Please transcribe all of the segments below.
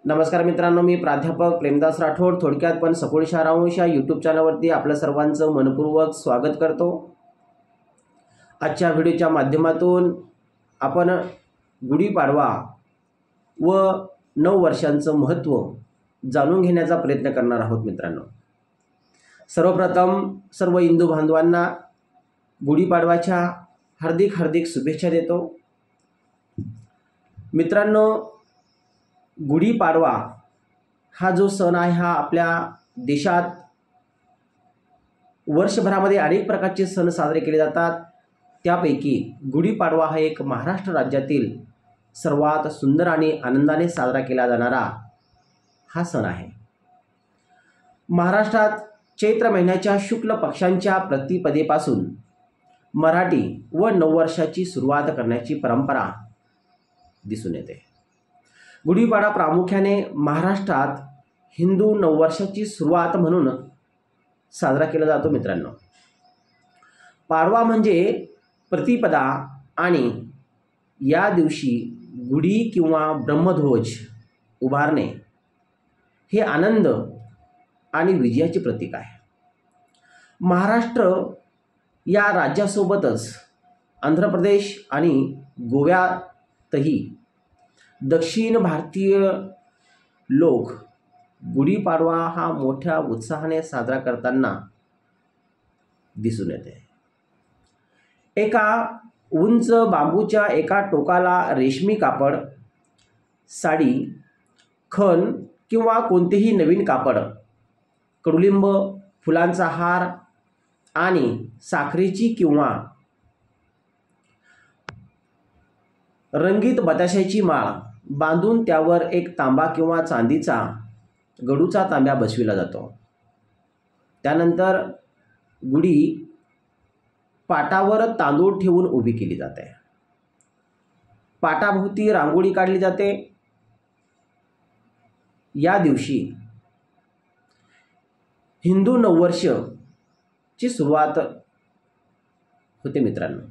नमस्कार मित्रांनो, मी प्राध्यापक प्रेमदास राठोड थोडक्यात पण सखोल सारांश या यूट्यूब चॅनलवरती आपल्या सर्वांचं मनपूर्वक स्वागत करतो। आजच्या व्हिडिओच्या माध्यमातून आपण गुढीपाडवा व नववर्षांचं महत्त्व जाणून घेण्याचा प्रयत्न करणार आहोत। मित्रांनो, सर्वप्रथम सर्व हिंदू बांधवांना गुढीपाडव्याच्या हार्दिक हार्दिक शुभेच्छा देतो। मित्रांनो, गुढीपाडवा हा जो सण आहे हा आपल्या देशात वर्षभरामध्ये अनेक प्रकारचे सण साजरे केले जातात। त्यापैकी गुढीपाडवा हा एक महाराष्ट्र राज्यातील सर्वात सुंदर आणि आनंदाने साजरा केला जाणारा हा सण आहे। महाराष्ट्रात चैत्र महिन्याच्या शुक्ल पक्षांच्या प्रतिपदेपासून मराठी व नववर्षाची सुरुवात करण्याची परंपरा दिसून येते। गुढीपाडवा प्रामुख्याने महाराष्ट्रात हिंदू नववर्षाची सुरुवात म्हणून साजरा केला जातो। मित्रांनो, पाडवा म्हणजे प्रतिपदा आणि या दिवशी गुढी किंवा ब्रह्मध्वज उभारणे हे आनंद आणि विजयाचे प्रतीक आहे। महाराष्ट्र या राज्यासोबतच आंध्र प्रदेश आणि गोव्यातही दक्षिण भारतीय लोक गुढीपाडवा हा मोठ्या उत्साहाने साजरा करताना दिसून येते। एका उंच बांबूच्या एका टोकाला रेशमी कापड, साडी, खण किंवा कोणतेही नवीन कापड, कडुलिंब, फुलांचा हार आणि साखरेची किंवा रंगीत बताशाची माळ बांधून त्यावर एक तांबा किंवा चांदीचा गडूचा तांब्या बसविला जातो। त्यानंतर गुढी पाटावर तांदूळ ठेवून उभी केली जाते। पाटाभोवती रांगोळी काढली जाते। या दिवशी हिंदू नववर्षाची सुरुवात होते। मित्रांनो,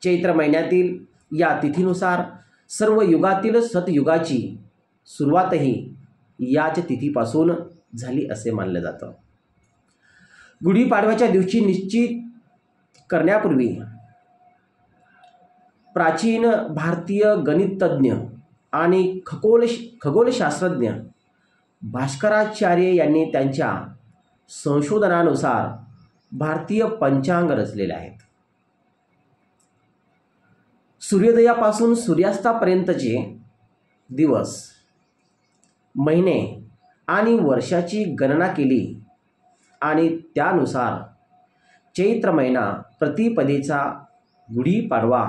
चैत्र महिन्यातील या तिथीनुसार सर्व युगातील सतयुगाची सुरुवातही याच तिथीपासून झाली असे मानले जातं। गुढीपाडव्याच्या दिवशी निश्चित करण्यापूर्वी प्राचीन भारतीय गणितज्ञ आणि खगोलशास्त्रज्ञ भास्कराचार्य यांनी त्यांच्या संशोधनानुसार भारतीय पंचांग रचलेले आहेत। सूर्योदयापासून सूर्यास्तापर्यंतचे दिवस, महिने आणि वर्षाची गणना केली आणि त्यानुसार चैत्र महिना प्रतिपदेचा गुढीपाडवा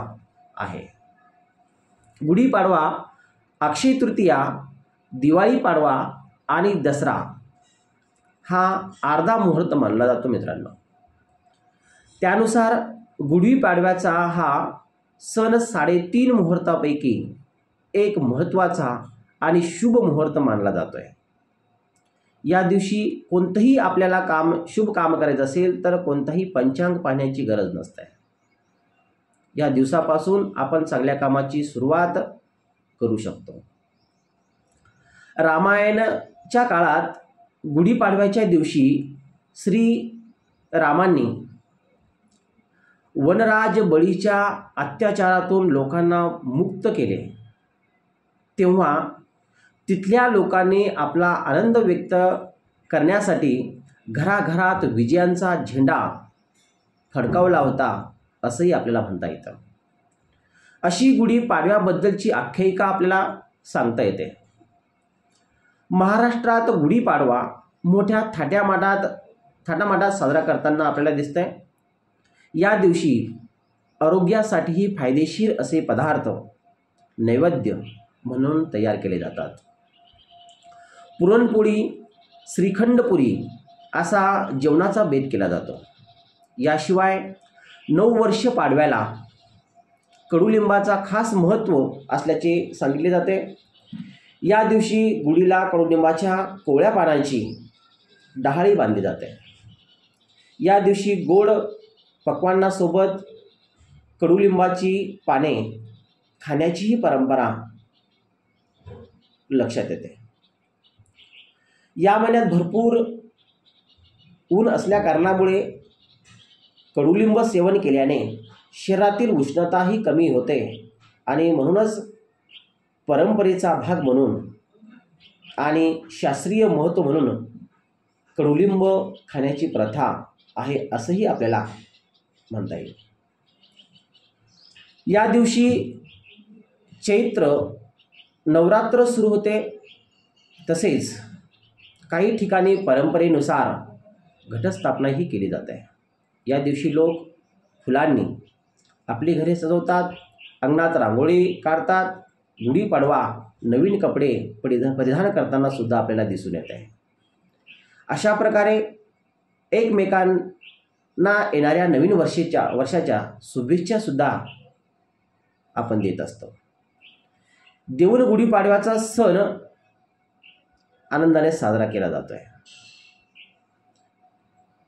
आहे। गुढीपाडवा, अक्षय तृतीया, दिवाळी पाडवा आणि दसरा हा अर्धा मुहूर्त मानला जातो। मित्रांनो, त्यानुसार गुढीपाडव्याचा हा सण 3.5 मुहूर्तापैकी एक महत्त्वाचा आणि शुभ मुहूर्त मानला जातोय। या दिवशी कोणतंही आपल्याला शुभ काम करायचं असेल तर कोणताही पंचांग पाहण्याची गरज नसते। या दिवसापासून आपण चांगल्या कामाची सुरुवात करू शकतो। रामायणाच्या काळात गुढीपाडव्याच्या दिवशी श्री रामांनी वनराज बळीच्या अत्याचारातून लोकांना मुक्त केले, तेव्हा तिथल्या लोकांनी आपला आनंद व्यक्त करण्यासाठी घराघरात विजयांचा झेंडा फडकावला होता असंही आपल्याला म्हणता येतं। अशी गुढीपाडव्याबद्दलची आख्यायिका आपल्याला सांगता येते। महाराष्ट्रात गुढीपाडवा मोठ्या थाटामाटात साजरा करताना आपल्याला दिसतंय। या दिवशी आरोग्यासाठीही फायदेशीर असे पदार्थ नैवेद्य म्हणून तयार केले जातात। पुरणपोळी, श्रीखंडपुरी असा जेवणाचा बेत केला जातो। याशिवाय नववर्ष पाडव्याला कडुलिंबाचा खास महत्त्व असल्याचे सांगितले जाते। या दिवशी गुढीला कडुलिंबाच्या कोवळ्या पानांची डहाळी बांधली जाते। या दिवशी गोड पक्वान्नासोबत कडुलिंबाची पाने खाण्याचीही परंपरा लक्षात येते. या महिन्यात भरपूर ऊन असल्या कारणामुळे कडुलिंब सेवन केल्याने शरीरातील उष्णताही कमी होते आणि म्हणूनच परंपरेचा भाग म्हणून आणि शास्त्रीय महत्त्व म्हणून कडुलिंब खाण्याची प्रथा आहे असंही आपल्याला म्हणता येईल. या दिवशी चैत्र नवरात्र सुरू होते. तसेच काही ठिकाणी परंपरेनुसार घटस्थापनाही केली जाते. या दिवशी लोक फुलांनी आपली घरे सजवतात, अंगणात रांगोळी काढतात. गुढीपाडवा नवीन कपडे परिधान करताना सुद्धा आपल्याला दिसून येत आहे. अशा प्रकारे एकमेकांना येणाऱ्या नवीन वर्षाच्या शुभेच्छा सुद्धा आपण देत असतो. देऊळ गुढीपाडव्याचा सण आनंदाने साजरा केला जातोय.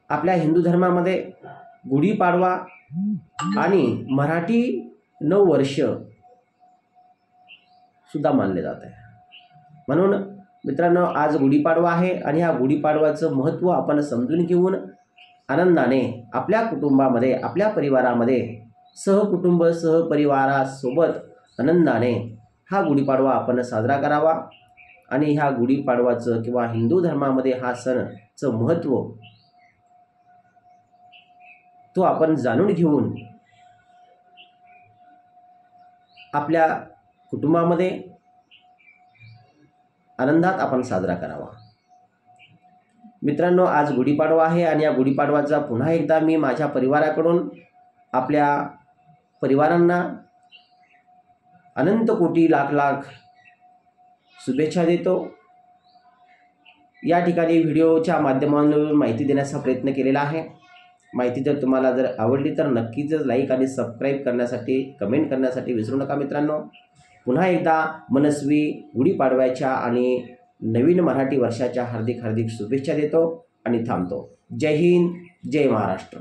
आपल्या हिंदू धर्मामध्ये गुढीपाडवा आणि मराठी नववर्ष सुद्धा मानले जात आहे. म्हणून मित्रांनो, आज गुढीपाडवा आहे आणि ह्या गुढीपाडव्याचं महत्त्व आपण समजून घेऊन आनंदाने आपल्या कुटुंबामध्ये, आपल्या परिवारामध्ये, सहकुटुंब सहपरिवारासोबत आनंदाने हा गुढीपाडवा आपण साजरा करावा. आणि ह्या गुढीपाडवाचं किंवा हिंदू धर्मामध्ये हा सणचं महत्त्व तो आपण जाणून घेऊन आपल्या कुटुंबामध्ये आनंदात आपण साजरा करावा. मित्रांनो, आज गुढीपाडवा आहे आणि या गुढीपाडवाचा पुन्हा एकदा मी माझ्या परिवाराकडून आपल्या परिवारांना अनंत कोटी लाख लाख शुभेच्छा देतो. या ठिकाणी व्हिडिओच्या माध्यमातून माहिती देण्याचा प्रयत्न केलेला आहे. माहिती जर तुम्हाला आवडली तर नक्कीच लाईक आणि सबस्क्राईब करण्यासाठी, कमेंट करण्यासाठी विसरू नका. मित्रांनो, पुन्हा एकदा मनस्वी गुढीपाडव्याच्या आणि नवीन मराठी वर्षाच्या हार्दिक शुभेच्छा देतो आणि थांबतो. जय हिंद, जय महाराष्ट्र.